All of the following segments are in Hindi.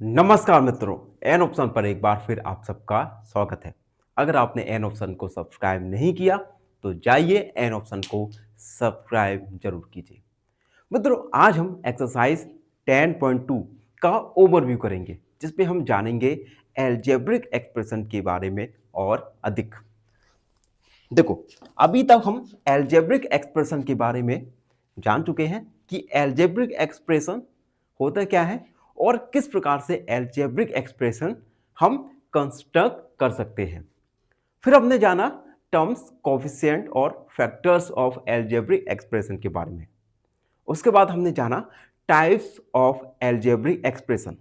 नमस्कार मित्रों, एन ऑप्शन पर एक बार फिर आप सबका स्वागत है। अगर आपने एन ऑप्शन को सब्सक्राइब नहीं किया तो जाइए एन ऑप्शन को सब्सक्राइब जरूर कीजिए। मित्रों, आज हम एक्सरसाइज 10.2 का ओवरव्यू करेंगे, जिसमें हम जानेंगे एल्जेब्रिक एक्सप्रेशन के बारे में और अधिक। देखो, अभी तक हम एल्जेब्रिक एक्सप्रेशन के बारे में जान चुके हैं कि एल्जेब्रिक एक्सप्रेशन होता क्या है और किस प्रकार से एल्जेब्रिक एक्सप्रेशन हम कंस्ट्रक्ट कर सकते हैं। फिर हमने जाना टर्म्स, कोफिशिएंट और फैक्टर्स ऑफ एल्जेब्रिक एक्सप्रेशन के बारे में। उसके बाद हमने जाना टाइप्स ऑफ एल्जेब्रिक एक्सप्रेशन,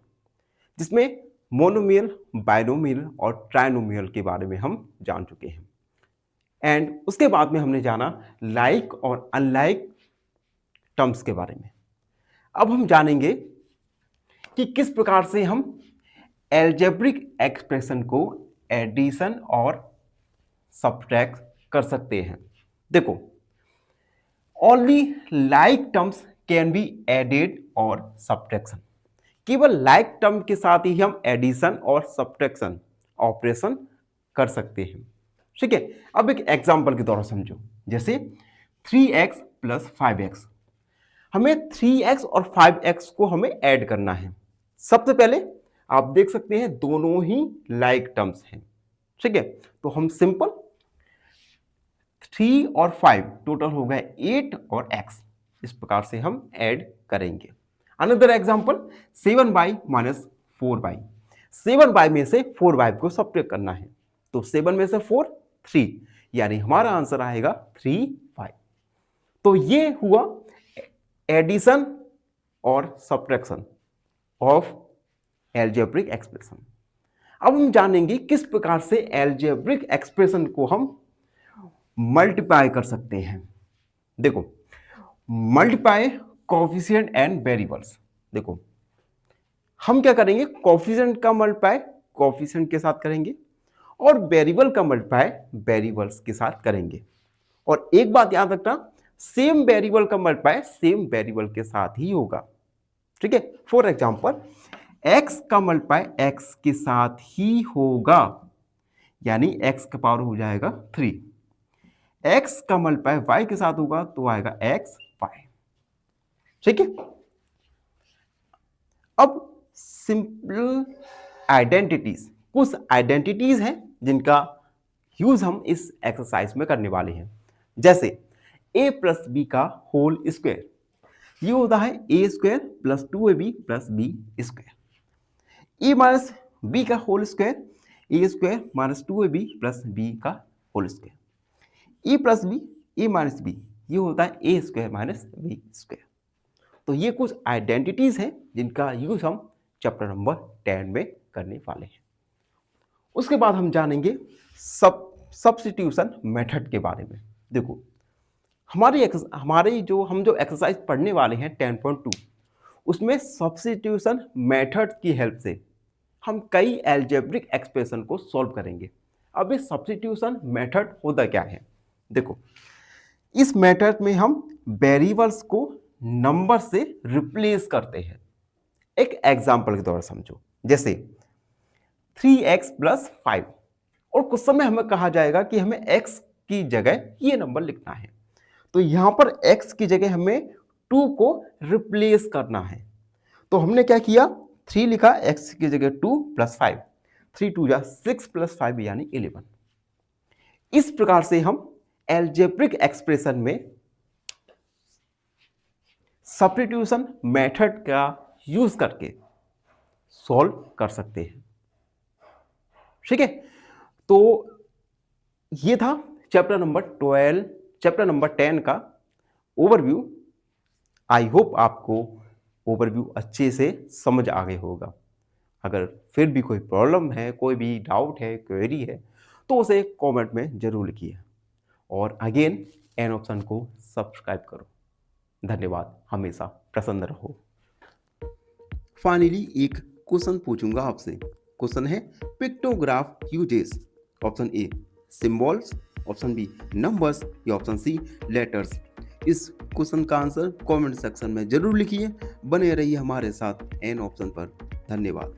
जिसमें मोनोमियल, बाइनोमियल और ट्राइनोमियल के बारे में हम जान चुके हैं। एंड उसके बाद में हमने जाना लाइक और अनलाइक टर्म्स के बारे में। अब हम जानेंगे कि किस प्रकार से हम एल्जेब्रिक एक्सप्रेशन को एडिशन और सब्ट्रैक्ट कर सकते हैं। देखो, only like terms can be added और सब्ट्रैक्शन। केवल लाइक टर्म के साथ ही हम एडिशन और सब्ट्रैक्शन ऑपरेशन कर सकते हैं। ठीक है, अब एक एग्जांपल के द्वारा समझो। जैसे 3x प्लस 5x, हमें 3x और 5x को हमें ऐड करना है। सबसे पहले आप देख सकते हैं दोनों ही लाइक टर्म्स हैं। ठीक है, तो हम सिंपल 3 और 5 टोटल हो गए 8 और x, इस प्रकार से हम ऐड करेंगे। Another example 7y minus 4y, 7y में से 4y को सब्ट्रैक्ट करना है, तो 7 में से 4 3, यानी हमारा आंसर आएगा 3y। तो ये हुआ एडिशन और सब्ट्रैक्शन ऑफ एल्जेब्रिक एक्सप्रेशन। अब हम जानेंगे किस प्रकार से एल्जेब्रिक एक्सप्रेशन को हम मल्टीप्लाई कर सकते हैं। देखो, मल्टीप्लाई कोफिशिएंट एंड वेरिएबल्स। देखो, हम क्या करेंगे, कोफिशिएंट का मल्टीप्लाई कोफिशिएंट के साथ करेंगे और वेरिएबल का मल्टीप्लाई वेरिएबल्स के साथ करेंगे। और एक बात याद रखना, सेम वेरिएबल का मल्टीप्लाई सेम वेरिएबल के साथ ही होगा। ठीक है, फॉर एग्जांपल x का मल्टीप्लाई x के साथ ही होगा, यानी x का पावर हो जाएगा 3। x का मल्टीप्लाई y के साथ होगा तो आएगा x y। ठीक है, अब सिंपल आइडेंटिटीज, कुछ आइडेंटिटीज हैं जिनका यूज हम इस एक्सरसाइज में करने वाले हैं। जैसे a प्लस बी का होल स्क्वायर, ये होता है a square plus 2ab plus B square. A minus B का whole square, A square minus 2ab plus B का whole square. A plus B, A minus B, ये होता है A square minus B square. तो ये कुछ आइडेंटिटीज हैं जिनका यूज हम चैप्टर नंबर 10 में करने वाले हैं। उसके बाद हम जानेंगे सब्स्टिट्यूशन मेथड के बारे में। देखो, हमारी जो एक्सरसाइज पढ़ने वाले हैं 10.2, उसमें सब्स्टिट्यूशन मेथड की हेल्प से हम कई एल्जेब्रिक एक्सप्रेशन को सॉल्व करेंगे। अब ये सब्स्टिट्यूशन मेथड होता क्या है? देखो, इस मेथड में हम वेरिएबल्स को नंबर से रिप्लेस करते हैं। एक एग्जांपल के द्वारा समझो। जैसे 3x प्लस 5, और कुछ समय हमें कहा जाएगा कि हमें x की जगह ये नंबर लिखना है, तो यहां पर x की जगह हमें 2 को रिप्लेस करना है। तो हमने क्या किया, 3 लिखा, x की जगह 2 प्लस 5, 3 2 जा 6 प्लस 5 यानी 11। इस प्रकार से हम एल्जेब्रिक एक्सप्रेशन में सब्स्टिट्यूशन मेथड का यूज करके सॉल्व कर सकते हैं। ठीक है, तो ये था चैप्टर नंबर 10 का ओवरव्यू। आई होप आपको ओवरव्यू अच्छे से समझ आ गया होगा। अगर फिर भी कोई प्रॉब्लम है, कोई भी डाउट है, क्वेरी है, तो उसे कमेंट में जरूर लिखिए। और अगेन एन ऑप्शन को सब्सक्राइब करो। धन्यवाद, हमेशा प्रसन्न रहो। फाइनली एक क्वेश्चन पूछूंगा आपसे। क्वेश्चन है pictograph uses. Option A symbols, option B numbers या ऑप्शन सी लेटर्स। इस क्वेश्चन का आंसर कमेंट सेक्शन में जरूर लिखिए। बने रहिए हमारे साथ एन ऑप्शन पर। धन्यवाद।